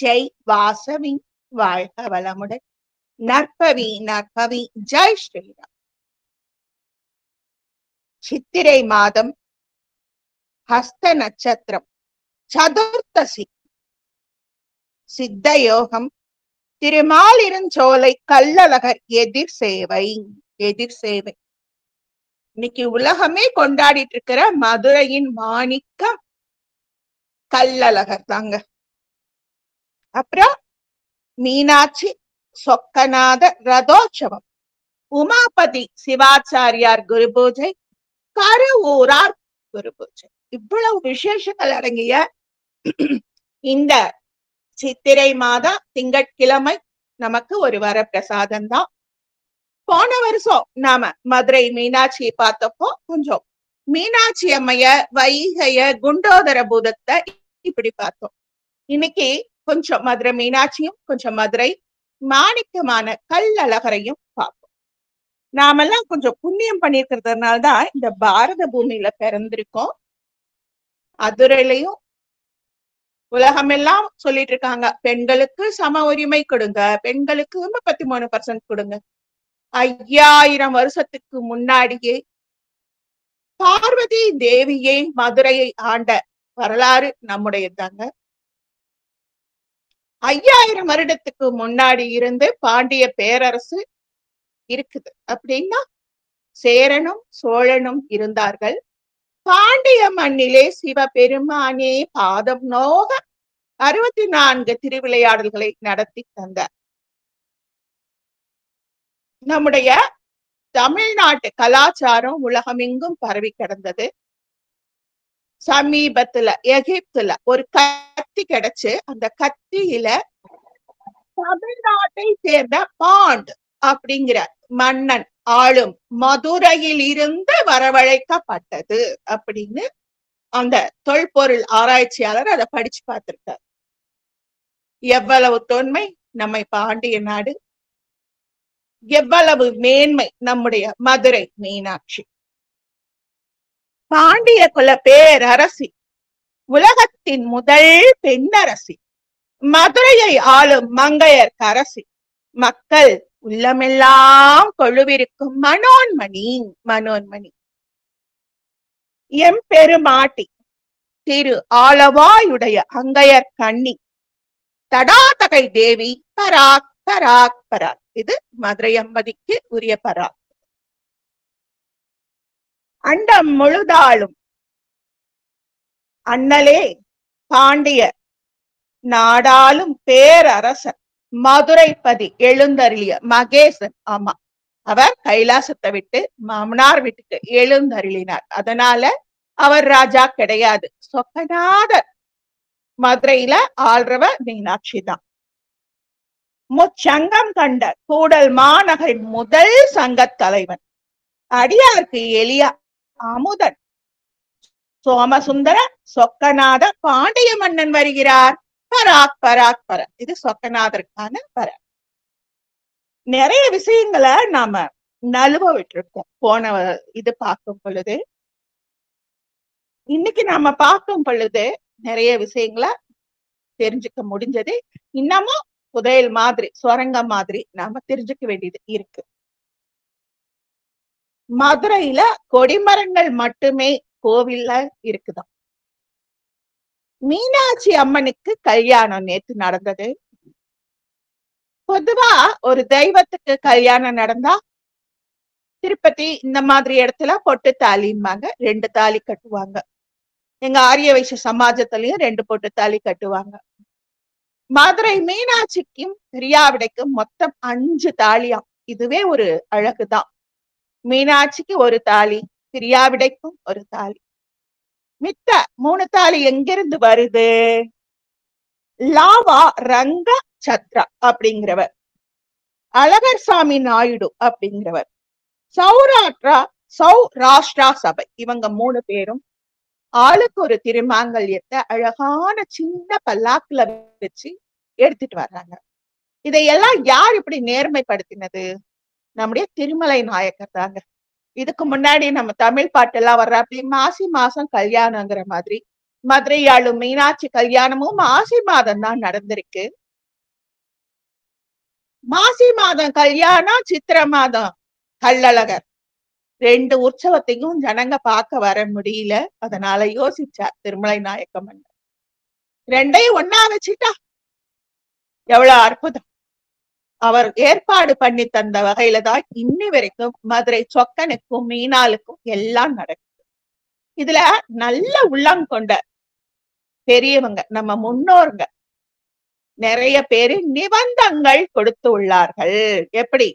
ஜெய் வாசவி, வாழ்க வளமுடன். நற்பவி நற்பவி. ஜெய் ஸ்ரீராம். சித்திரை மாதம், ஹஸ்த நட்சத்திரம், சதுர்த்தசி, சித்த யோகம், திருமாலிருஞ்சோலை கள்ளழகர் எதிர் சேவை. இன்னைக்கு உலகமே கொண்டாடிட்டு இருக்கிற மதுரையின் மாணிக்கம் கள்ளழகர் தாங்க. அப்புறம் மீனாட்சி சொக்கநாத ரதோற்சவம், உமாபதி சிவாச்சாரியார் குரு பூஜை, கருவூரார் குரு பூஜை. இவ்வளவு விசேஷங்கள் அடங்கிய இந்த சித்திரை மாதம் திங்கட்கிழமை நமக்கு ஒரு வரப்பிரசாதம் தான். போன வருஷம் நாம மதுரை மீனாட்சியை பார்த்தப்போ கொஞ்சம் மீனாட்சி அம்மைய, வைகைய, குண்டோதர பூதத்தை இப்படி பார்த்தோம். இன்னைக்கு கொஞ்சம் மதுரை மீனாட்சியும், கொஞ்சம் மதுரை மாணிக்கமான கள்ளழகரையும் பார்ப்போம். நாமெல்லாம் கொஞ்சம் புண்ணியம் பண்ணிருக்கிறதுனால்தான் இந்த பாரத பூமியில பிறந்திருக்கோம். அதுரையிலையும் உலகமெல்லாம் சொல்லிட்டு இருக்காங்க, பெண்களுக்கு சம உரிமை கொடுங்க, பெண்களுக்கு 33% கொடுங்க. 5000 வருஷத்துக்கு முன்னாடியே பார்வதி தேவியை மதுரையை ஆண்ட வரலாறு நம்முடையதாங்க. 5000 வருடத்துக்கு முன்னாடி இருந்து பாண்டிய பேரரசு இருக்குது அப்படின்னா சேரனும் சோழனும் இருந்தார்கள். பாண்டிய மண்ணிலே சிவபெருமானே பாதம் நோக 64 திருவிளையாடல்களை நடத்தி தந்தார். நம்முடைய தமிழ்நாட்டு கலாச்சாரம் உலகமெங்கும் பரவி கிடந்தது. சமீபத்துல எகிப்துல ஒரு கத்தி கிடைச்சு, அந்த கத்தியில தமிழ்நாட்டை சேர்ந்த பாண்ட் அப்படிங்கிற மன்னன் ஆளும் மதுரையில் இருந்து வரவழைக்கப்பட்டது அப்படின்னு அந்த தொல்பொருள் ஆராய்ச்சியாளர் அதை படிச்சு பார்த்திருக்கார். எவ்வளவு தொன்மை நம்மை பாண்டிய நாடு, எவ்வளவு மேன்மை நம்முடைய மதுரை மீனாட்சி. பாண்டிய குல பேரரசி, உலகத்தின் முதல் பெண்ணரசி, மதுரையை ஆளும் மங்கையர் அரசி, மக்கள் உள்ளமெல்லாம் கொழுவிருக்கும் மனோன்மணி. எம்பெருமாட்டி திரு ஆலவாயுடைய அங்கையர் கண்ணி, தடாதகை தேவி பராக் பராக் பராக். இது மதுரை அம்பதிக்கு உரிய பராக். அண்டம் முழுதாளும் அண்ணலே பாண்டிய நாடாளும் பேரரசன், மதுரைப்பதி எழுந்தருளிய மகேசன். ஆமா, அவர் கைலாசத்தை விட்டு மாமனார் வீட்டுக்கு எழுந்தருளினார். அதனால அவர் ராஜா கிடையாது, சொக்கநாதர். மதுரையில ஆள்றவ மீனாட்சி தான். முச்சங்கம் கண்ட கூடல் மாநகரின் முதல் சங்க தலைவன், அடியார்க்கு எளிய அமுதன், சோமசுந்தர சொக்கநாத பாண்டிய மன்னன் வருகிறார். பராக் பராக் பராக். இது சொக்கநாதருக்கான பராக். நிறைய விஷயங்களை நாம நழுவ விட்டுருக்கோம் போன இது பார்க்கும் பொழுது. இன்னைக்கு நாம பார்க்கும் பொழுது நிறைய விஷயங்களை தெரிஞ்சுக்க முடிஞ்சது. இன்னமும் புதையல் மாதிரி, சுரங்கம் மாதிரி நாம தெரிஞ்சுக்க வேண்டியது இருக்கு. மதுரையில கொடிமரங்கள் மட்டுமே கோவில்ல இருக்குதாம். மீனாட்சி அம்மனுக்கு கல்யாணம் நேத்து நடந்தது. பொதுவா ஒரு தெய்வத்துக்கு கல்யாணம் நடந்தா திருப்பதி இந்த மாதிரி இடத்துல பொட்டு தாலிம்பாங்க, 2 தாலி கட்டுவாங்க. எங்க ஆரிய வைசிய சமாஜத்திலயும் 2 பொட்டு தாலி கட்டுவாங்க. மதுரை மீனாட்சிக்கும் பிரியாவிடைக்கும் மொத்தம் 5 தாலியாம். இதுவே ஒரு அழகுதான். மீனாட்சிக்கு ஒரு தாலி, பிரியாவிடைக்கும் ஒரு தாலி. மித்த 3 தாலி எங்கிருந்து வருது? லாவா ரங்க சத்ரா அப்படிங்கிறவர், அழகர் சாமி நாயுடு அப்படிங்கிறவர், சௌராஷ்டிரா சபை, இவங்க 3 பேரும் ஆளுக்கு ஒரு திருமாங்கல்யத்தை அழகான சின்ன பல்லாக்குல வச்சு எடுத்துட்டு வர்றாங்க. இதையெல்லாம் யார் இப்படி நேர்மைப்படுத்தினது? நம்முடைய திருமலை நாயக்கர் தாங்க. இதுக்கு முன்னாடி நம்ம தமிழ் பாட்டெல்லாம் வர்ற அப்படி மாசி மாசம் கல்யாணங்கிற மாதிரி மதுரை ஆளும் மீனாட்சி கல்யாணமும் மாசி மாதம் தான் நடந்திருக்கு. மாசி மாதம் கல்யாணம், சித்திரை மாதம் கள்ளழகர். 2 உற்சவத்தையும் ஜனங்க பார்க்க வர முடியல. அதனால யோசிச்சார் திருமலை நாயக்க மன்னர். 2யும் ஒன்னா வச்சுட்டா எவ்வளவு அற்புதம். அவர் ஏற்பாடு பண்ணி தந்த வகையில தான் இன்னி வரைக்கும் மதுரை சொக்கனுக்கும் மீனாளுக்கும் எல்லாம் நடக்குது. இதுல நல்ல உள்ளம் கொண்ட பெரியவங்க, நம்ம முன்னோருங்க நிறைய பேரு நிபந்தங்கள் கொடுத்து உள்ளார்கள். எப்படி?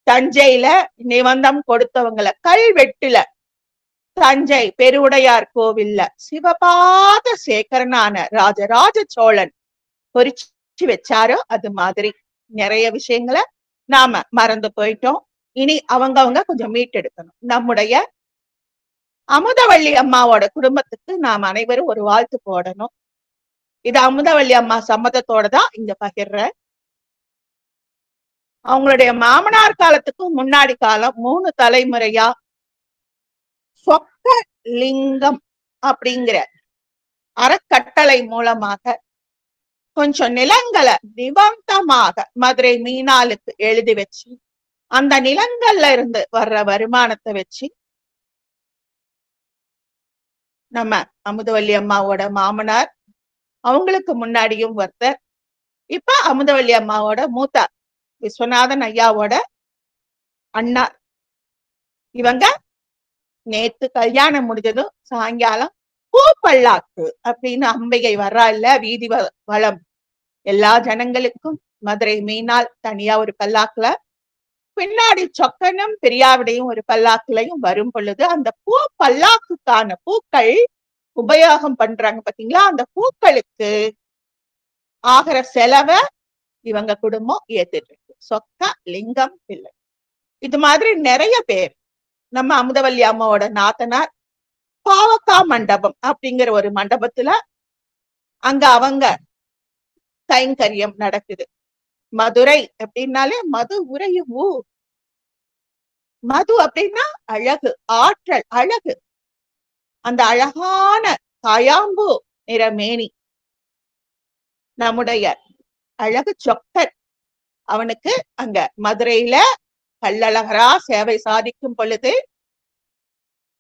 தஞ்சையில நிபந்தம் கொடுத்தவங்களை கல்வெட்டுல தஞ்சை பெருவுடையார் கோவில்ல சிவபாத சேகரனான ராஜராஜ சோழன் பொறிச்சு வச்சாரோ அது மாதிரி நிறைய விஷயங்களை நாம மறந்து போயிட்டோம். இனி அவங்கவங்க கொஞ்சம் மீட்டெடுக்கணும். நம்முடைய அமுதவள்ளி அம்மாவோட குடும்பத்துக்கு நாம் அனைவரும் ஒரு வாழ்த்து போடணும். இது அமுதவள்ளி அம்மா சம்மதத்தோட தான் இங்க பகிர்றேன். அவங்களுடைய மாமனார் காலத்துக்கும் முன்னாடி காலம் 3 தலைமுறையா சொக்க லிங்கம் அப்படிங்கிற அறக்கட்டளை மூலமாக கொஞ்சம் நிலங்களை நிபந்தமாக மதுரை மீனாளுக்கு எழுதி வச்சு அந்த நிலங்கள்ல இருந்து வர்ற வருமானத்தை வச்சு நம்ம அமுதவள்ளி அம்மாவோட மாமனார், அவங்களுக்கு முன்னாடியும் ஒருத்தர், இப்ப அமுதவள்ளி அம்மாவோட மூத்த விஸ்வநாதன் ஐயாவோட அண்ணா, இவங்க நேத்து கல்யாணம் முடிஞ்சதும் சாயங்காலம் பூப்பல்லாக்கு அப்படின்னு அம்பிகை வர்றா இல்ல, வீதி வளம் எல்லா ஜனங்களுக்கும் மதுரை மீனால் தனியா ஒரு பல்லாக்குல, பின்னாடி சொக்கனும் பெரியாவிடையும் ஒரு பல்லாக்குலையும் வரும் பொழுது அந்த பூ பல்லாக்குக்கான பூக்கள் உபயோகம் பண்றாங்க பாத்தீங்களா, அந்த பூக்களுக்கு ஆகிற செலவை இவங்க குடும்பம் ஏத்துட்டு இருக்கு. சொக்க லிங்கம் பிள்ளை. இது மாதிரி நிறைய பேர். நம்ம அமுதவல்லி அம்மாவோட நாத்தனார் பாவக்கா மண்டபம் அப்படிங்கிற ஒரு மண்டபத்துல அங்க அவங்க கைங்கரியம் நடக்குது. மதுரை அப்படின்னாலே மது உரையும் ஊர். மது அப்படின்னா அழகு, ஆற்றல், அழகு. அந்த அழகான காயாம்பு நிறமேனி நம்முடைய அழகு சொக்கர், அவனுக்கு அங்க மதுரையில கள்ளழகரா சேவை சாதிக்கும் பொழுது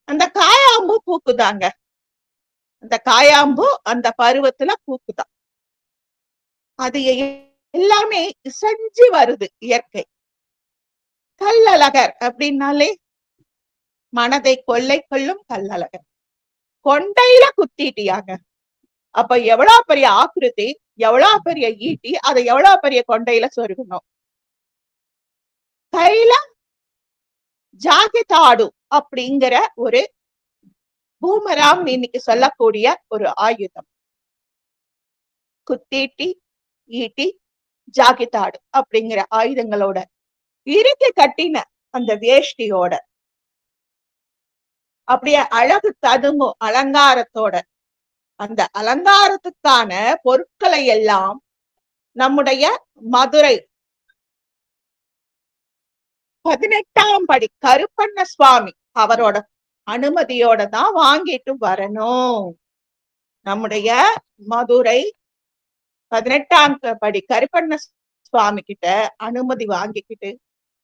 அந்த காயாம்பு பூக்குதாங்க. அந்த காயாம்பு அந்த பருவத்துல பூக்குதான். அது எல்லாமே இசைஞ்சு வருது இயற்கை. கள்ளழகர் அப்படின்னாலே மனதை கொள்ளை கொள்ளும் கள்ளழகர். கொண்டையில குத்திட்டியாங்க. அப்ப எவ்வளவு பெரிய ஆக்கிருதி, எவ்வளவு பெரிய ஈட்டி, அதை எவ்வளவு பெரிய கொண்டையில சொருகணும். கையில ஜாகிதாடு அப்படிங்கிற ஒரு பூமராம் இன்னைக்கு சொல்லக்கூடிய ஒரு ஆயுதம். குத்தீட்டி, ஈட்டி, ஜாகிதாடு அப்படிங்கிற ஆயுதங்களோட இறுக்கி கட்டின அந்த வேஷ்டியோட அப்படியே அழகு ததும்பும் அலங்காரத்தோட, அந்த அலங்காரத்துக்கான பொருட்களை எல்லாம் நம்முடைய மதுரை 18ஆம் படி கருப்பண்ண சுவாமி அவரோட அனுமதியோட தான் வாங்கிட்டு வரணும். நம்முடைய மதுரை 18ஆம் படி கருப்பண்ண சுவாமி கிட்ட அனுமதி வாங்கிக்கிட்டு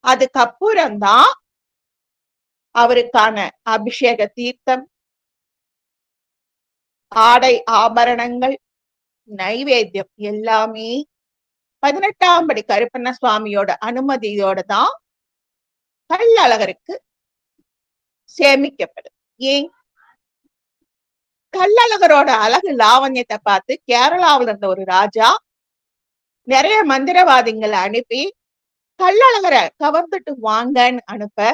அதுக்கப்புறம்தான் அவருக்கான அபிஷேக தீர்த்தம், ஆடை ஆபரணங்கள், நைவேத்தியம் எல்லாமே 18ஆம் படி கருப்பண்ண சுவாமியோட அனுமதியோட தான் கள்ளழகருக்கு சேமிக்கப்படும். ஏன்? கள்ளழகரோட அழகு லாவண்யத்தை பார்த்து கேரளாவில இருந்த ஒரு ராஜா நிறைய மந்திரவாதிகளை அனுப்பி கள்ளழகரை கவர்ந்துட்டு வாங்கன்னு அனுப்ப,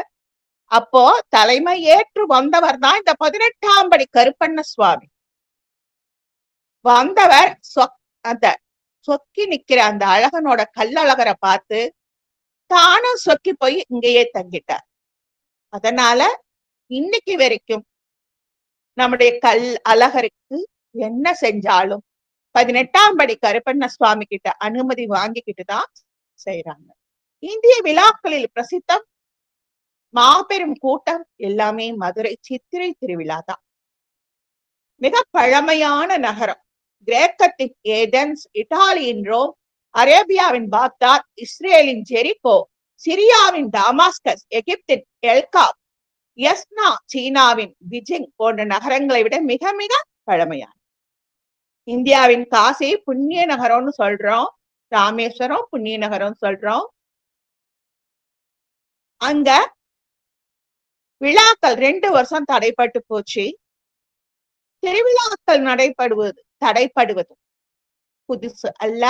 அப்போ தலைமை ஏற்று வந்தவர் தான் இந்த 18ஆம் படி கருப்பண்ண சுவாமி. வந்தவர் அந்த சொக்கி நிக்கிற அந்த அழகனோட கள்ளழகரை பார்த்து தானும் சொக்கி போய் இங்கேயே தங்கிட்டார். அதனால இன்னைக்கு வரைக்கும் நம்முடைய அழகருக்கு என்ன செஞ்சாலும் 18ஆம் படி கருப்பண்ண சுவாமி கிட்ட அனுமதி வாங்கிக்கிட்டு தான் செய்யறாங்க. இந்திய விழாக்களில் பிரசித்தம் மாபெரும் கூட்டம் எல்லாமே மதுரை சித்திரை திருவிழா தான். மிக பழமையான நகரம். கிரேக்கத்தின் ஏதென்ஸ், இத்தாலியின் ரோம், அரேபியாவின் பாக்தாத், இஸ்ரேலின் ஜெரிகோ, சிரியாவின் டமாஸ்கஸ், எகிப்தின் எல்கா, யஸ்னா சீனாவின் பிஜிங் போன்ற நகரங்களை விட மிக மிக பழமையான. இந்தியாவின் காசி புண்ணிய நகரம்னு சொல்றோம், ராமேஸ்வரம் புண்ணிய நகரம் சொல்றோம். அங்க விழாக்கள் 2 வருஷம் தடைப்பட்டு போச்சு. திருவிழாக்கள் தடைப்படுவது புதுசு அல்ல.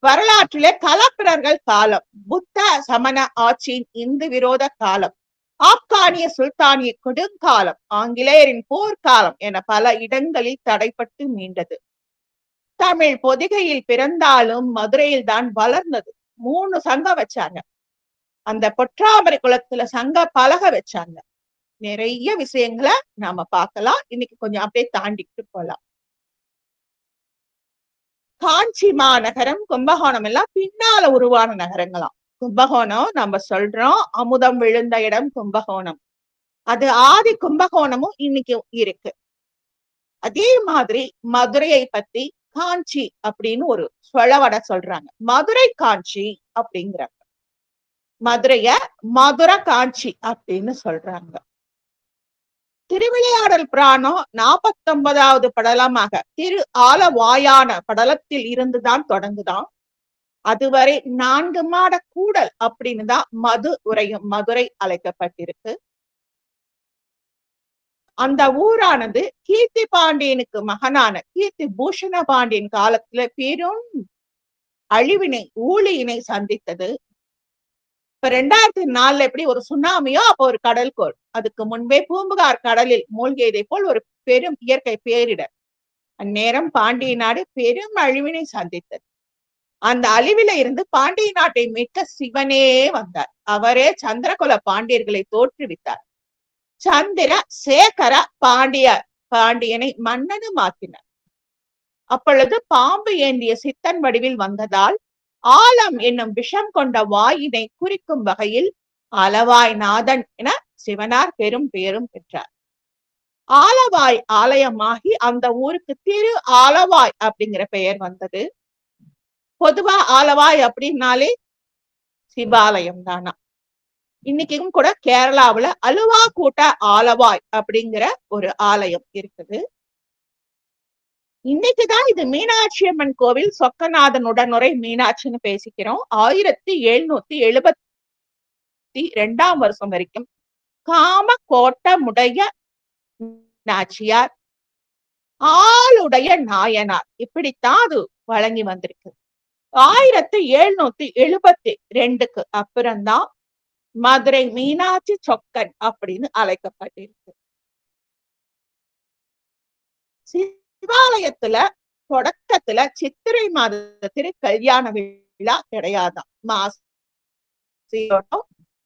வரலாற்றிலே கலப்பிரர்கள் காலம், புத்த சமண ஆட்சியின் இந்து விரோத காலம், ஆப்கானிய சுல்தானிய கொடுங்காலம், ஆங்கிலேயரின் போர்க்காலம் என பல இடங்களில் தடைப்பட்டு மீண்டது. தமிழ் பொதிகையில் பிறந்தாலும் மதுரையில் தான் வளர்ந்தது. 3 சங்கம் வச்சாங்க. அந்த பொற்றாமரை குளத்துல சங்க பலக வச்சாங்க. நிறைய விஷயங்களை நாம பார்க்கலாம். இன்னைக்கு கொஞ்சம் அப்படியே தாண்டிட்டு போலாம். காஞ்சி மாநகரம், கும்பகோணம் எல்லாம் பின்னால உருவான நகரங்களாம். கும்பகோணம் நம்ம சொல்றோம் அமுதம் விழுந்த இடம் கும்பகோணம். அது ஆதி கும்பகோணமும் இன்னைக்கு இருக்கு. அதே மாதிரி மதுரையை பத்தி காஞ்சி அப்படின்னு ஒரு சொலவட சொல்றாங்க. மதுரை காஞ்சி அப்படிங்கிறாங்க. மதுரைய மதுர காஞ்சி அப்படின்னு சொல்றாங்க. திருவிளையாடல் புராணம் 49வது படலமாக திரு ஆலவாயான படலத்தில் இருந்துதான் தொடங்குதான். அதுவரை 4 மாட கூடல் அப்படின்னு தான் மதுரை அழைக்கப்பட்டிருக்கு. அந்த ஊரானது கீர்த்தி பாண்டியனுக்கு மகனான கீர்த்தி பூஷண பாண்டியன் காலத்துல பெரும் ஊழியினை சந்தித்தது. இப்ப 2004 எப்படி ஒரு சுனாமியோ அப்ப ஒரு கடல்கோள், அதுக்கு முன்பே பூம்புகார் கடலில் மூழ்கியதை போல் ஒரு பெரும் இயற்கை பேரிடர். அந்நேரம் பாண்டிய நாடு பெரும் அழிவினை சந்தித்தது. அந்த அழிவில இருந்து பாண்டிய நாட்டை மீட்க சிவனே வந்தார். அவரே சந்திரகுல பாண்டியர்களை தோற்றுவித்தார். சந்திர சேகர பாண்டியனை மன்னனு மாற்றினார். அப்பொழுது பாம்பு ஏந்திய சித்தன் வடிவில் வந்ததால் ஆலம் என்னும் விஷம் கொண்ட வாயினை குறிக்கும் வகையில் ஆலவாய் நாதன் என சிவனார் பெரும் பெயரும் பெற்றார். ஆலவாய் ஆலயமாகி அந்த ஊருக்கு திரு ஆலவாய் அப்படிங்கிற பெயர் வந்தது. பொதுவா ஆலவாய் அப்படின்னாலே சிவாலயம் தானா. இன்னைக்கும் கூட கேரளாவுல அலுவா கூட்ட ஆலவாய் அப்படிங்கிற ஒரு ஆலயம் இருக்குது. இன்னைக்குதான் இது மீனாட்சி அம்மன் கோவில் சொக்கநாதன் உடனுரை மீனாட்சின்னு பேசிக்கிறோம். 1772 வருஷம் வரைக்கும் காம கோட்டமுடைய நாச்சியார், ஆளுடைய நாயனார் இப்படித்தான் அது வழங்கி வந்திருக்கு. 1772க்கு அப்புறம்தான் மதுரை மீனாட்சி சொக்கன் அப்படின்னு அழைக்கப்பட்டிருக்கு. சிவாலயத்துல தொடக்கத்துல சித்திரை மாத திருக்கல்யாண விழா கிடையாதான்.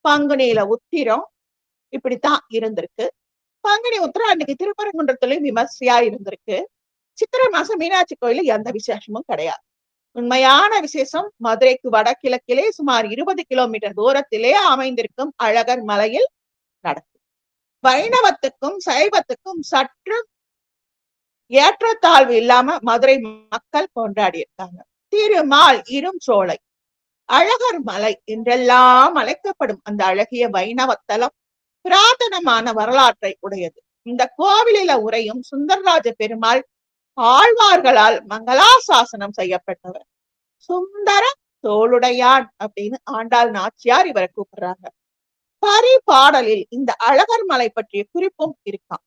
பங்குனியில உத்திரம் இப்படித்தான் இருந்திருக்கு. பங்குனி உத்திரம் அன்னைக்கு திருப்பரங்குன்றத்திலயும் விமர்சையா இருந்திருக்கு. சித்திரை மாசம் மீனாட்சி கோயில எந்த விசேஷமும் கிடையாது. உண்மையான விசேஷம் மதுரைக்கு வடகிழக்கிலே சுமார் 20 கிலோமீட்டர் தூரத்திலே அமைந்திருக்கும் அழகர் மலையில் நடக்கும். வைணவத்துக்கும் சைவத்துக்கும் சற்று ஏற்றத்தாழ்வு இல்லாம மதுரை மக்கள் கொண்டாடி இருக்காங்க. திருமால் இரும் சோலை, அழகர் மலை என்றெல்லாம் அழைக்கப்படும் அந்த அழகிய வைணவத்தலம் புராதனமான வரலாற்றை உடையது. இந்த கோவிலில உரையும் சுந்தரராஜ பெருமாள் ஆழ்வார்களால் மங்களாசாசனம் செய்யப்பட்டவர். சுந்தர தோளுடையான் அப்படின்னு ஆண்டாள் நாச்சியார் இவரை கூப்பிடுறாங்க. பரிபாடலில் இந்த அழகர் மலை பற்றிய குறிப்பும் இருக்காம்.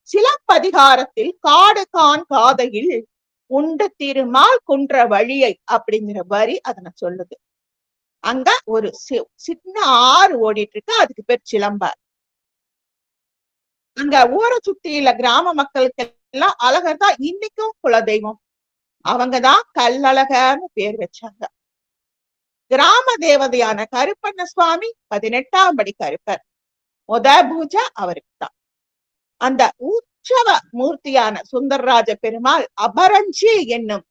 சிலப்பதிகாரத்தில் காடு கான் காதையில் உண்டு திருமால் குன்ற வழியை அப்படிங்கிற வரி அதனை சொல்லுது. அங்க ஒரு சின்ன ஆறு ஓடிட்டு இருக்கு, அதுக்கு பேர் சிலம்பார். அங்க ஊரை சுத்தியில கிராம மக்களுக்கு எல்லாம் அழகர் தான் இன்னைக்கும் குலதெய்வம். அவங்கதான் கல்லழகர்னு பேர் வச்சாங்க. கிராம தேவதையான கருப்பண்ண சுவாமி 18ஆம் படி கருப்பர். பூஜை அவருக்கு தான். அந்த உற்சவ மூர்த்தியான சுந்தரராஜ பெருமாள் அபரஞ்சி என்னும்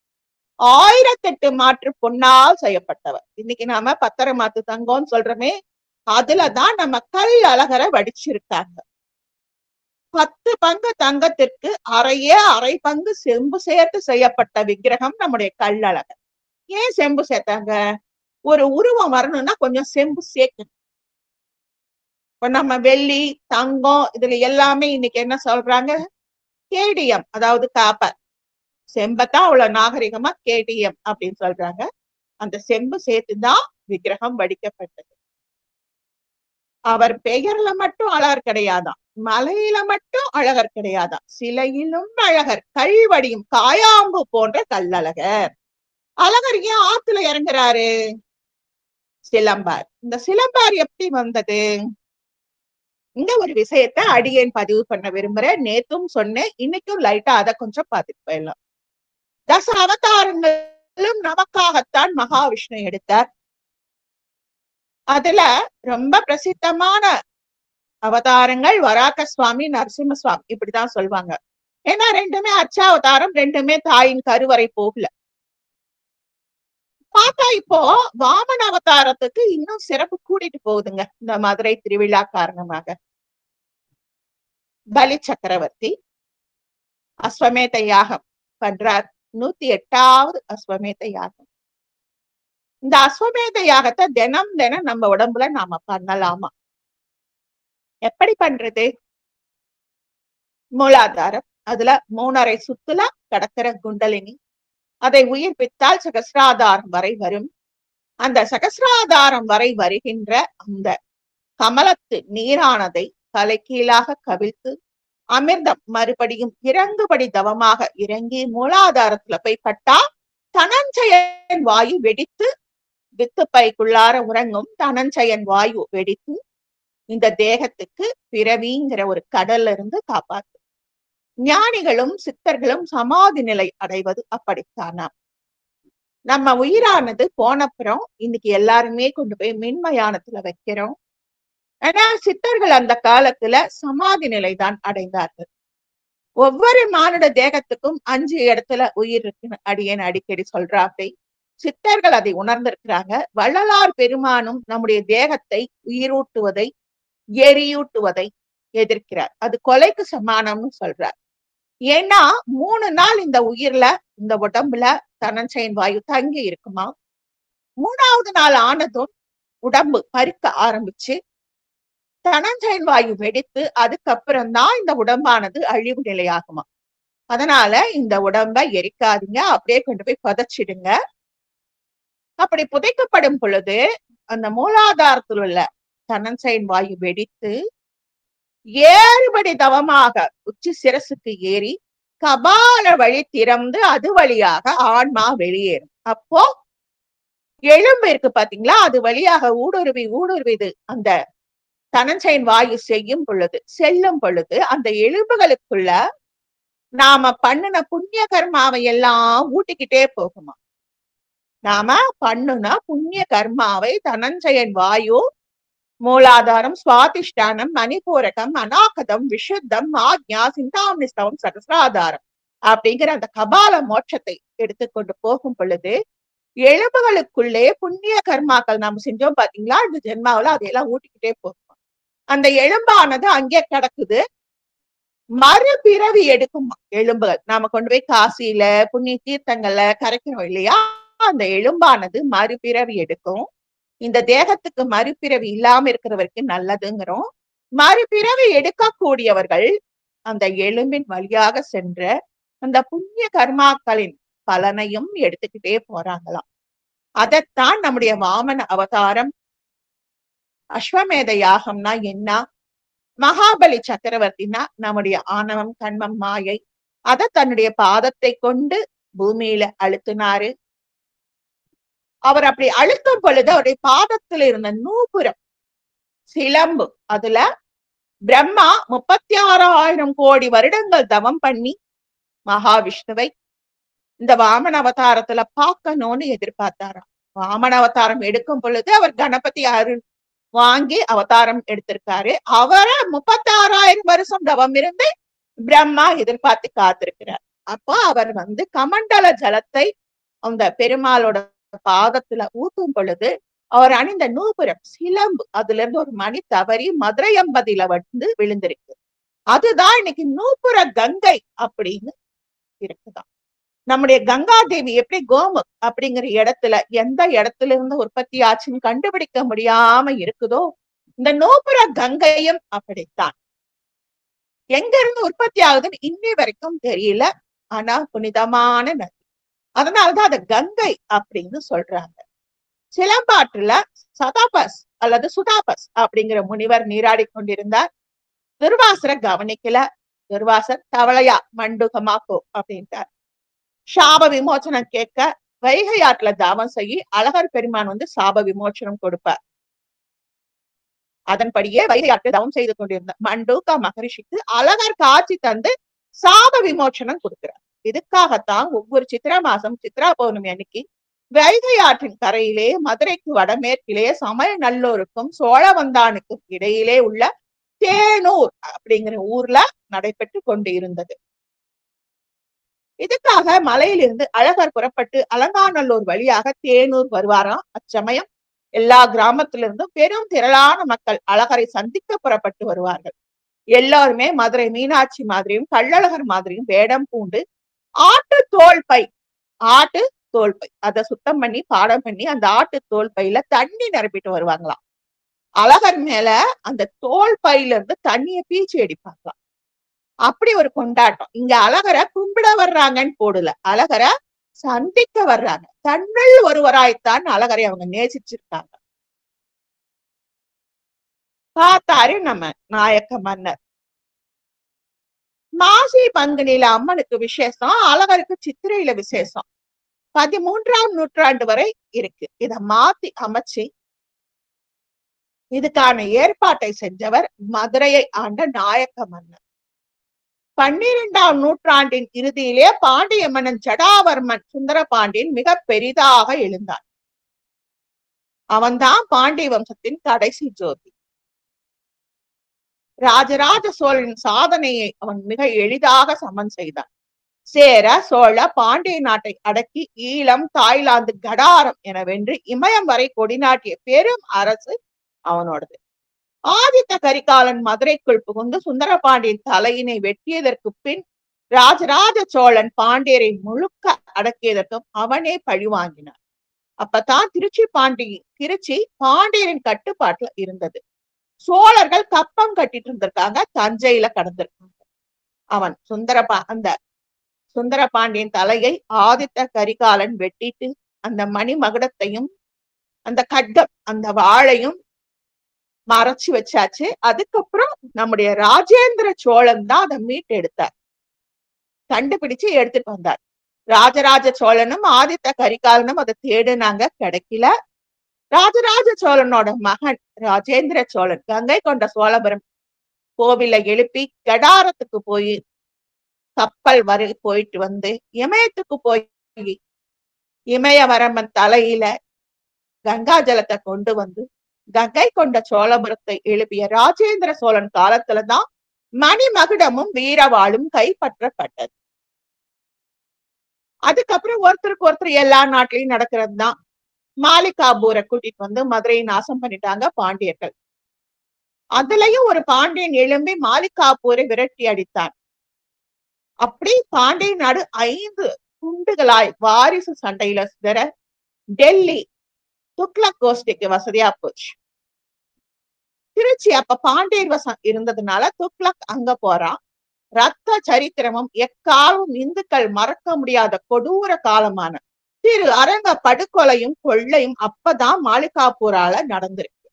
1008 மாற்று பொன்னால் செய்யப்பட்டவர். இன்னைக்கு நாம பத்தரை மாத்து தங்கம்னு சொல்றோமே, அதுலதான் நம்ம கல் அழகரை வடிச்சிருக்காங்க. 10 பங்கு தங்கத்திற்கு அரையே அரை பங்கு செம்பு சேர்த்து செய்யப்பட்ட விக்கிரகம் நம்முடைய கள்ளழகர். ஏன் செம்பு சேர்த்தாங்க? ஒரு உருவம் வரணும்னா கொஞ்சம் செம்பு சேர்க்கணும். இப்ப நம்ம வெள்ளி, தங்கம் இதுல எல்லாமே இன்னைக்கு என்ன சொல்றாங்க? கேடிஎம், அதாவது காப்பர். செம்பத்தான் அவ்வளவு நாகரிகமா கேடிஎம் அப்படின்னு சொல்றாங்க. அந்த செம்பு சேர்த்துதான் விக்கிரகம் வடிக்கப்பட்டது. அவர் பெயர்ல மட்டும் அழகர் கிடையாதாம், மலையில மட்டும் அழகர் கிடையாதாம், சிலையிலும் அழகர், கல்வடியும் காயாம்பு போன்ற கல்லழகர். அழகர் ஏன் ஆத்துல இறங்குறாரு? சிலம்பார். இந்த சிலம்பார் எப்படி வந்தது? இந்த ஒரு விஷயத்த அடியேன் பதிவு பண்ண விரும்புறேன். நேத்தும் சொன்னேன், இன்னைக்கும் லைட்டா அதை கொஞ்சம் பார்த்துட்டு போயிடலாம். தச அவதாரங்களும் நமக்காகத்தான் மகாவிஷ்ணு எடுத்தார். அதுல ரொம்ப பிரசித்தமான அவதாரங்கள் வராக சுவாமி, நரசிம்ம சுவாமி, இப்படிதான் சொல்லுவாங்க. ஏன்னா ரெண்டுமே அச்சாவதாரம், ரெண்டுமே தாயின் கருவறை போகல. பார்த்தா இப்போ வாமன அவதாரத்துக்கு இன்னும் சிறப்பு கூட்டிட்டு போகுதுங்க இந்த மதுரை திருவிழா காரணமாக. பலி சக்கரவர்த்தி அஸ்வமேத யாகம் பண்றார். 108வது அஸ்வமேத யாகம். இந்த அஸ்வமேத யாகத்தை தினம் தினம் நம்ம உடம்புல நாம பண்ணலாமா? எப்படி பண்றது? மூலாதாரம், அதுல 3.5 சுத்துல கடக்கிற குண்டலினி, அதை உயிர்ப்பித்தால் சகசிராதாரம் வரை வரும். அந்த சகசிராதாரம் வரை வருகின்ற அந்த கமலத்து நீரானதை தலைகீழாக கவிழ்த்து அமிர்தம் மறுபடியும் இறங்குபடி தவமாக இறங்கி மூலாதாரத்துல போய் பட்டா தனஞ்சயன் வாயு வெடித்து, வித்துப்பைக்குள்ளார உறங்கும் தனஞ்சயன் வாயு வெடித்து இந்த தேகத்துக்கு பிறவிங்கிற ஒரு கடல்ல இருந்து காப்பாத்து. ஞானிகளும் சித்தர்களும் சமாதி நிலை அடைவது அப்படித்தானா? நம்ம உயிரானது போனப்புறம் இன்னைக்கு எல்லாருமே கொண்டு போய் மின்மயானத்துல வைக்கிறோம். ஆனா சித்தர்கள் அந்த காலத்துல சமாதி நிலை தான் அடைந்தார்கள். ஒவ்வொரு மானுட தேகத்துக்கும் 5 இடத்துல உயிர் இருக்குன்னு அடியேன் அடிக்கடி சொல்றாப்பை. சித்தர்கள் அதை உணர்ந்திருக்கிறாங்க. வள்ளலார் பெருமானும் நம்முடைய தேகத்தை உயிரூட்டுவதை, எரியூட்டுவதை எதிர்க்கிறார். அது கொலைக்கு சமானம்னு சொல்றார். ஏன்னா 3 நாள் இந்த உயிர்ல, இந்த உடம்புல தனஞ்சயன் வாயு தங்கி இருக்குமா. 3வது நாள் ஆனதும் உடம்பு பறிக்க ஆரம்பிச்சு தனஞ்சயன் வாயு வெடித்து அதுக்கப்புறம் தான் இந்த உடம்பானது அழிவு நிலையாகுமா. அதனால இந்த உடம்ப எரிக்காதீங்க, அப்படியே கொண்டு போய் புதைச்சிடுங்க. அப்படி புதைக்கப்படும் பொழுது அந்த மூலாதாரத்தில் உள்ள தனஞ்சயன் வாயு வெடித்து ஏறுபடி தவமாக உச்சி சிரசுக்கு ஏறி கபால வழி திறந்து அது வழியாக ஆன்மா வெளியேறும். அப்போ எலும்பு இருக்கு பாத்தீங்களா, அது வழியாக ஊடுருவிது அந்த தனஞ்சயன் வாயு செல்லும் பொழுது அந்த எலும்புகளுக்குள்ள நாம பண்ணின புண்ணிய கர்மாவை எல்லாம் ஊட்டிக்கிட்டே போகுமா. நாம பண்ணுன புண்ணிய கர்மாவை தனஞ்சயன் வாயு மூலாதாரம், சுவாதிஷ்டானம், மணிபூரகம், அநாகதம், விஷுத்தம், ஆக்ஞா, சிந்தாமணிஸ்தவம், சகசிராதாரம் அப்படிங்கிற அந்த கபால மோட்சத்தை எடுத்துக்கொண்டு போகும் பொழுது எலும்புகளுக்குள்ளே புண்ணிய கர்மாக்கள் நாம செஞ்சோம் பாத்தீங்களா, இந்த ஜென்மாவில அதையெல்லாம் ஊட்டிக்கிட்டே போகும். அந்த எலும்பானது அங்கே கிடக்குது, மறுபிறவி எடுக்கும் எலும்புகள். நாம கொண்டு போய் காசியில புண்ணிய தீர்த்தங்கள்ல கரைக்கிறோம் இல்லையா, அந்த எலும்பானது மறுபிறவி எடுக்கும். இந்த தேகத்துக்கு மறுபிறவி இல்லாம இருக்கிற வரைக்கும் நல்லதுங்கிறோம். மறுபிறவி எடுக்கக்கூடியவர்கள் அந்த எலும்பின் வழியாக சென்ற அந்த புண்ணிய கர்மாக்களின் பலனையும் எடுத்துக்கிட்டே போறாங்களாம். அதைத்தான் நம்முடைய வாமன அவதாரம். அஸ்வமேத யாகம்னா என்ன? மகாபலி சக்கரவர்த்தினா நம்முடைய ஆணவம், கண்மம், மாயை அதை தன்னுடைய பாதத்தை கொண்டு பூமியில அழுத்தினாரு. அவர் அப்படி அழுத்தும் பொழுது அவருடைய பாதத்தில் இருந்த நூபுரம் சிலம்பு, அதுல பிரம்மா 36,000 கோடி வருடங்கள் தவம் பண்ணி மகாவிஷ்ணுவை இந்த வாமன அவதாரத்துல பார்க்கணும்னு எதிர்பார்த்தாராம். வாமன அவதாரம் எடுக்கும் பொழுது அவர் கணபதி அருள் வாங்கி அவதாரம் எடுத்திருக்காரு. அவரை 36,000 வருஷம் தவம் இருந்து பிரம்மா எதிர்பார்த்து காத்திருக்கிறார். அப்போ அவர் கமண்டல ஜலத்தை அந்த பெருமாளோட பாதத்துல ஊத்தும் பொழுது அவர் அணிந்த நூபுரம் சிலம்பு, அதுல இருந்து ஒரு மணி தவறி மதுரை அம்பதியில விழுந்திருக்கு. அதுதான் இன்னைக்கு நூப்புற கங்கை அப்படின்னு இருக்குதான். நம்முடைய கங்கா தேவி எப்படி கோமுக் அப்படிங்கிற இடத்துல எந்த இடத்துல இருந்து உற்பத்தி ஆச்சுன்னு கண்டுபிடிக்க முடியாம இருக்குதோ, இந்த நூப்புற கங்கையும் அப்படித்தான். எங்க இருந்து உற்பத்தி ஆகுதுன்னு இன்னி வரைக்கும் தெரியல. ஆனா புனிதமான நதி. அதனாலதான் அத கங்கை அப்படின்னு சொல்றாங்க. சிலம்பாற்றுல சதாபஸ் அல்லது சுதாபஸ் அப்படிங்கிற முனிவர் நீராடி கொண்டிருந்தார். துர்வாசரை கவனிக்கல. துர்வாசர் தவளையா மண்டுகமா போ அப்படின்ட்டார். சாப விமோச்சனம் கேட்க வைகை ஆற்றுல தாவம் செய்ய அழகர் பெருமான் வந்து சாப விமோச்சனம் கொடுப்பார். அதன்படியே வைகை ஆற்றில் தவம் செய்து கொண்டிருந்த மண்டூகா மகரிஷிக்கு அழகர் காட்சி தந்து சாப விமோச்சனம் கொடுக்கிறார். இதுக்காகத்தான் ஒவ்வொரு சித்ரா மாசம் சித்ரா பௌர்ணமி அன்னைக்கு வைகை ஆற்றின் கரையிலே மதுரைக்கு வடமேற்கிலே சமயநல்லூருக்கும் சோழவந்தானுக்கும் இடையிலே உள்ள தேனூர் அப்படிங்கிற ஊர்ல நடைபெற்று கொண்டு இருந்தது. இதுக்காக மலையிலிருந்து அழகர் புறப்பட்டு அலங்காநல்லூர் வழியாக தேனூர் வருவாராம். அச்சமயம் எல்லா கிராமத்திலிருந்தும் பெரும் திரளான மக்கள் அழகரை சந்திக்க புறப்பட்டு வருவார்கள். எல்லாருமே மதுரை மீனாட்சி மாதிரியும் கள்ளழகர் மாதிரியும் வேடம் பூண்டு ஆட்டு தோல் பை அதை சுத்தம் பண்ணி பாடம் பண்ணி அந்த ஆட்டு தோல் பையில தண்ணி நிரப்பிட்டு வருவாங்களாம். அழகர் மேல அந்த தோல் பையில இருந்து தண்ணிய பீச்சி அடிப்பாங்களாம். அப்படி ஒரு கொண்டாட்டம். இங்க அழகரை கும்பிட வர்றாங்கன்னு போடல, அழகரை சந்திக்க வர்றாங்க. தன்னுள் ஒருவராய்த்தான் அழகரை அவங்க நேசிச்சிருக்காங்க. பார்த்தாரு நம்ம நாயக்க மன்னர். மாசி பங்குனியில அம்மனுக்கு விசேஷம், அழகருக்கு சித்திரையில விசேஷம். 13ஆம் நூற்றாண்டு வரை இருக்கு. இத மாத்தி அமைச்சு இதுக்கான ஏற்பாட்டை செஞ்சவர் மதுரையை ஆண்ட நாயக்க மன்னர். 12ஆம் நூற்றாண்டின் இறுதியிலே பாண்டிய மன்னன் ஜடாவர்மன் சுந்தர பாண்டியன் மிக பெரிதாக எழுந்தான். அவன்தான் பாண்டிய வம்சத்தின் கடைசி ஜோதி. ராஜராஜ சோழன் சாதனையை அவன் மிக எளிதாக சமன் செய்தான். சேர சோழ பாண்டிய நாட்டை அடக்கி ஈழம் தாய்லாந்து கடாரம் என வென்று இமயம் வரை கொடிநாட்டிய பெரும் அரசு அவனோடது. ஆதித்த கரிகாலன் மதுரைக்குள் புகுந்து சுந்தரபாண்டியன் தலையினை வெட்டியதற்கு பின் ராஜராஜ சோழன் பாண்டியரை முழுக்க அடக்கியதற்கும் அவனே பழி வாங்கினான். அப்பதான் திருச்சி பாண்டியரின் கட்டுப்பாட்டுல இருந்தது. சோழர்கள் கப்பம் கட்டிட்டு இருந்திருக்காங்க, தஞ்சையில கடந்திருக்காங்க. அவன் சுந்தர பாண்டியன் தலையை ஆதித்த கரிகாலன் வெட்டிட்டு அந்த மணி மகுடத்தையும் அந்த கட்டம் அந்த வாளையும் மறைச்சு வச்சாச்சு. அதுக்கப்புறம் நம்முடைய ராஜேந்திர சோழன் தான் அதை மீட்டு எடுத்தார், கண்டுபிடிச்சு எடுத்துட்டு வந்தார். ராஜராஜ சோழனும் ஆதித்த கரிகாலனும் அதை தேடுனாங்க, கிடைக்கல. ராஜராஜ சோழனோட மகன் ராஜேந்திர சோழன் கங்கை கொண்ட சோழபுரம் கோவிலை எழுப்பி கடாரத்துக்கு போய் கப்பல் வரை போயிட்டு வந்து இமயத்துக்கு போய் இமயவரம்பன் தலையில கங்கா ஜலத்தை கொண்டு வந்து கங்கை கொண்ட சோழபுரத்தை எழுப்பிய ராஜேந்திர சோழன் காலத்துலதான் மணிமகுடமும் வீரவாளும் கைப்பற்றப்பட்டது. அதுக்கப்புறம் ஒருத்தருக்கு ஒருத்தர் எல்லா நாட்டிலையும் நடக்கிறது தான். மாலிகாபூரை கூட்டிட்டு வந்து மதுரையை நாசம் பண்ணிட்டாங்க பாண்டியர்கள். அதுலயும் ஒரு பாண்டியன் எழும்பி மாலிகாபூரை விரட்டி அடித்தான். அப்படி பாண்டிய நாடு 5 துண்டுகளாய் வாரிசு சண்டையில சிதற டெல்லி துக்ளக் கோஷ்டிக்கு வசதியா போச்சு. திருச்சி அப்ப பாண்டியர் வசம் இருந்ததுனால துக்ளக் அங்க போறான். ரத்த சரித்திரமும் எக்காலமும் இந்துக்கள் மறக்க முடியாத கொடூர காலமான திரு அரங்க படுகொலையும் கொள்ளையும் அப்பதான் மாலிகாபூரால நடந்திருக்கு.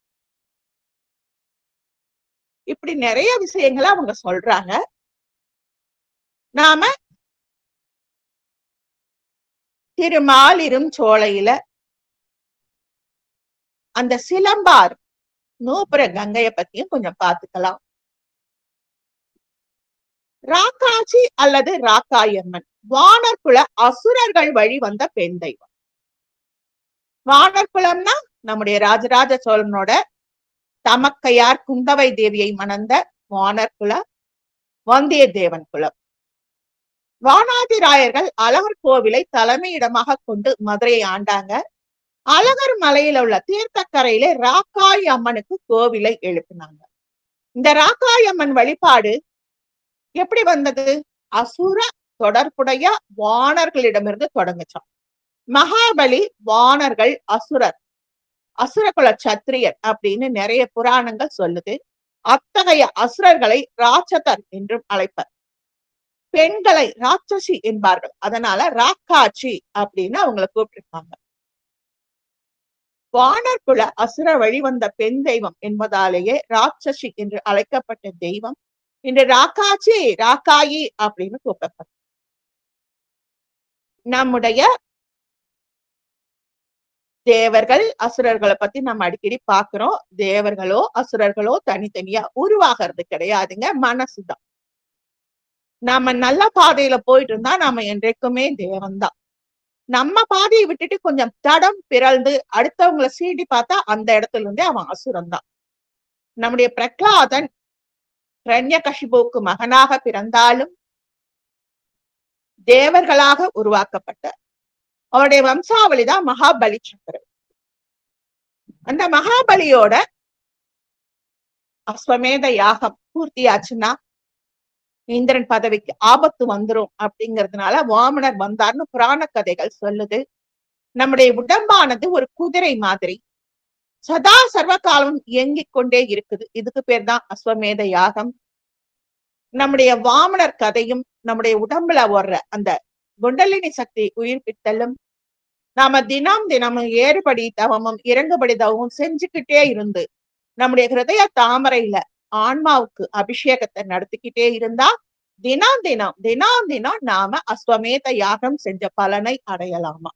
இப்படி நிறைய விஷயங்களை அவங்க சொல்றாங்க. நாம திருமாலிரும் சோலையில அந்த சிலம்பார் நூப்புற கங்கைய பத்தியும் கொஞ்சம் பார்த்துக்கலாம். ராக்காச்சி அல்லது ராக்காயம்மன் வானர்குல அசுரர்கள் வழி வந்த பெண் தெய்வம். வானர்குலம்னா நம்முடைய ராஜராஜ சோழனோட தமக்கையார் குந்தவை தேவியை மணந்த வானர்குல வந்தியத்தேவன் குலம். வானாதிராயர்கள் அழகர் கோவிலை தலைமையிடமாக கொண்டு மதுரையை ஆண்டாங்க. அழகர் மலையில உள்ள தீர்த்தக்கரையில ராக்காய் அம்மனுக்கு கோவிலை எழுப்பினாங்க. இந்த ராக்காய் அம்மன் வழிபாடு எப்படி வந்தது? அசுர தொடர்புடைய வானர்களிடமிருந்து தொடங்குச்சாம். மகாபலி வானர்கள், அசுரர், அசுரகுல சத்திரியர் அப்படின்னு நிறைய புராணங்கள் சொல்லுது. அத்தகைய அசுரர்களை ராட்சதர் என்றும் அழைப்பர். பெண்களை ராட்சசி என்பார்கள். அதனால ராக்காட்சி அப்படின்னு அவங்களை கூப்பிட்டிருப்பாங்க. வானர்குல அசுர வழிவந்த பெண் தெய்வம் என்பதாலேயே ராட்சசி என்று அழைக்கப்பட்ட தெய்வம் இன்று ராக்காச்சி, ராக்காயி அப்படின்னு கூப்பிடப்படும். நம்முடைய தேவர்கள் அசுரர்களை பத்தி நம்ம அடிக்கடி பாக்குறோம். தேவர்களோ அசுரர்களோ தனித்தனியா உருவாகிறது கிடையாதுங்க, மனசுதான். நாம நல்ல பாதையில போயிட்டு இருந்தா நாம என்றைக்குமே தேவன்தான். நம்ம பாதையை விட்டுட்டு கொஞ்சம் தடம் பிறழ்ந்து அடுத்தவங்களை சீடி பார்த்தா அந்த இடத்துல இருந்தே அவன் அசுரன் தான். நம்முடைய பிரகலாதன் இரண்யகசிபுவுக்கு மகனாக பிறந்தாலும் தேவர்களாக உருவாக்கப்பட்ட அவருடைய வம்சாவளிதான் மகாபலி சக்கரவர்த்தி. அந்த மகாபலியோட அஸ்வமேத யாகம் பூர்த்தியாச்சுன்னா இந்திரன் பதவிக்கு ஆபத்து வந்துரும் அப்படிங்கிறதுனால வாமனர் வந்தார்னு புராண கதைகள் சொல்லுது. நம்முடைய உடம்பானது ஒரு குதிரை மாதிரி சதா சர்வ காலம் இயங்கிக் கொண்டே இருக்குது. இதுக்கு பேர் தான் அஸ்வமேத யாகம். நம்முடைய வாமனர் கதையும் நம்முடைய உடம்புல வர்ற அந்த குண்டலினி சக்தி உயிர்ப்பித்தலும் நாம தினமும் ஏறுபடி தவமும் இறங்குபடி தவமும் செஞ்சுக்கிட்டே இருந்து நம்முடைய ஹிருதய தாமரையில ஆன்மாவுக்கு அபிஷேகத்தை நடத்திக்கிட்டே இருந்தா தினம் நாம அஸ்வமேத யாகம் செஞ்ச பலனை அடையலாமா.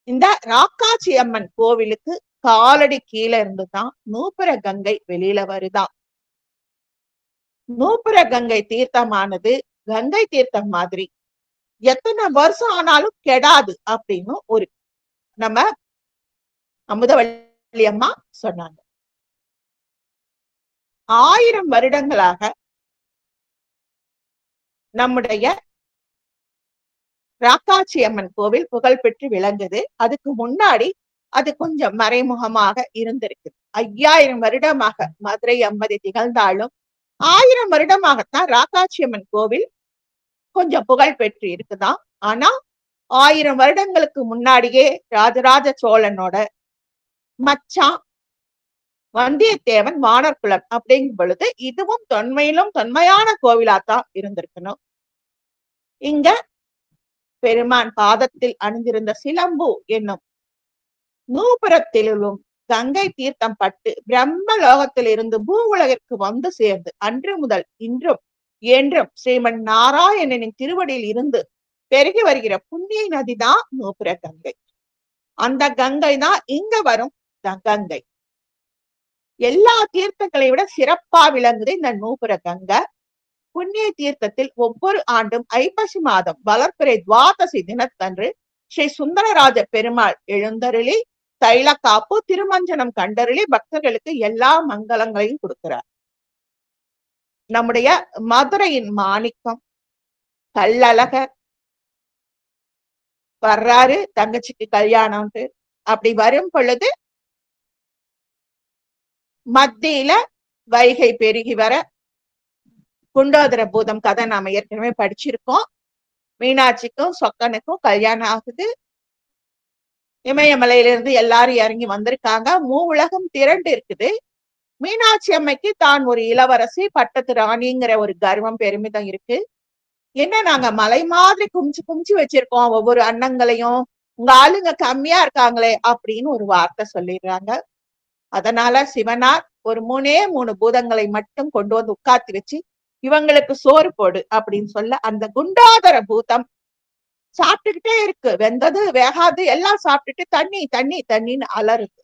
இந்த ராக்காச்சி அம்மன் கோவிலுக்கு காலடி கீழே இருந்துதான் நூபுர கங்கை வெளியில வருதான். நூபுர கங்கை தீர்த்தமானது கங்கை தீர்த்தம் மாதிரி எத்தனை வருஷம் ஆனாலும் கெடாது அப்படின்னு ஒரு நம்ம அமுதவள்ளி அம்மா சொன்னாங்க. 1000 வருடங்களாக நம்முடைய ராக்காச்சி அம்மன் கோவில் புகழ் பெற்று விளங்குது. அதுக்கு முன்னாடி அது கொஞ்சம் மறைமுகமாக இருந்திருக்கு. 5000 வருடமாக மதுரை அம்மதி திகழ்ந்தாலும் 1000 வருடமாகத்தான் ராக்காச்சி அம்மன் கோவில் கொஞ்சம் புகழ் பெற்று இருக்குதான். ஆனா 1000 வருடங்களுக்கு முன்னாடியே ராஜராஜ சோழனோட மச்சான் வந்தியத்தேவன் வானர்குலம் அப்படிங்கும் பொழுது இதுவும் தொன்மையிலும் தொன்மையான கோவிலாத்தான் இருந்திருக்கணும். இங்க பெருமான் பாதத்தில் அணிந்திருந்த சிலம்பு என்னும் நூபுரத்திலும் கங்கை தீர்த்தம் பட்டு பிரம்ம லோகத்தில் இருந்து பூ உலகிற்கு வந்து சேர்ந்து அன்று முதல் இன்றும் என்றும் ஸ்ரீமன் நாராயணனின் திருவடியில் இருந்து பெருகி வருகிற புண்ணிய நதிதான் நூபுர கங்கை. அந்த கங்கை தான் இங்க வரும் கங்கை. எல்லா தீர்த்தங்களை விட சிறப்பா விளங்குது இந்த நூபுர கங்கை. புண்ணிய தீர்த்தத்தில் ஒவ்வொரு ஆண்டும் ஐப்பசி மாதம் வளர்பிறை துவாதசி தினத்தன்று ஸ்ரீ சுந்தரராஜ பெருமாள் எழுந்தருளி தைல காப்பு திருமஞ்சனம் கண்டருளி பக்தர்களுக்கு எல்லா மங்களங்களையும் கொடுக்கிறார். நம்முடைய மதுரையின் மாணிக்கம் கள்ளழகர் வர்றாரு தங்கச்சிக்கு கல்யாணம். அப்படி வரும் பொழுது மத்தியில வைகை பெருகி வர குண்டோதர பூதம் கதை நாம ஏற்கனவே படிச்சிருக்கோம். மீனாட்சிக்கும் சொக்கனுக்கும் கல்யாணம் ஆகுது. இமயமலையிலிருந்து எல்லாரும் இறங்கி வந்திருக்காங்க. உலகம் திரண்டு இருக்குது. மீனாட்சி அம்மைக்கு தான் ஒரு இளவரசி பட்டத்து ராணிங்கிற ஒரு கர்வம் பெருமிதம் இருக்கு. என்ன நாங்க மலை மாதிரி குமிச்சு வச்சிருக்கோம் ஒவ்வொரு அன்னங்களையும், உங்க ஆளுங்க கம்மியா இருக்காங்களே அப்படின்னு ஒரு வார்த்தை சொல்லிடுறாங்க. அதனால சிவனார் ஒரு 3 பூதங்களை மட்டும் கொண்டு வந்து உட்காத்தி வச்சு இவங்களுக்கு சோறு போடு அப்படின்னு சொல்ல அந்த குண்டாதர பூதம் சாப்பிட்டுக்கிட்டே இருக்கு. வெந்தது வேகாது எல்லாம் சாப்பிட்டுட்டு தண்ணி தண்ணி தண்ணின்னு அலறுது.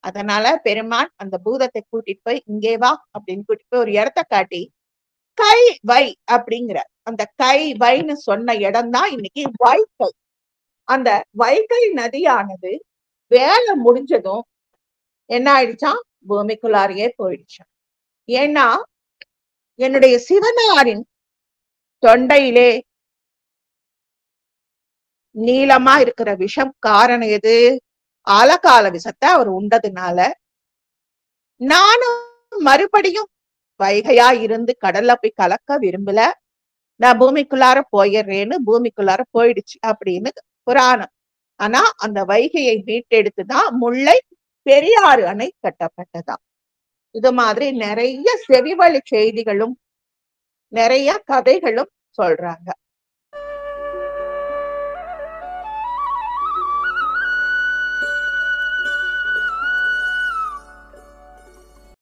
அதனால பெருமான் அந்த பூதத்தை கூட்டிட்டு போய் இங்கே வா அப்படின்னு கூட்டிட்டு போய் ஒரு இடத்த காட்டி கை வை அப்படிங்கிற அந்த கை வைன்னு சொன்ன இடம் தான் இன்னைக்கு வைகை. அந்த வைகை நதியானது வேலை முடிஞ்சதும் என்ன ஆயிடுச்சான், பூமிக்குள்ளாரியே போயிடுச்சான். ஏன்னா என்னுடைய சிவனாரின் தொண்டையிலே நீளமா இருக்கிற விஷம் காரணம் எது? ஆலகால விஷத்தை அவர் உண்டதுனால நானும் மறுபடியும் வைகையா இருந்து கடல்ல போய் கலக்க விரும்பல. நான் பூமிக்குள்ளார போயிடுறேன்னு பூமிக்குள்ளார போயிடுச்சு அப்படின்னு புராணம். ஆனா அந்த வைகையை மீட்டெடுத்துதான் முல்லை பெரியாறு அணை கட்டப்பட்டதாம். இது மாதிரி நிறைய செவிவழி செய்திகளும் நிறைய கதைகளும் சொல்றாங்க.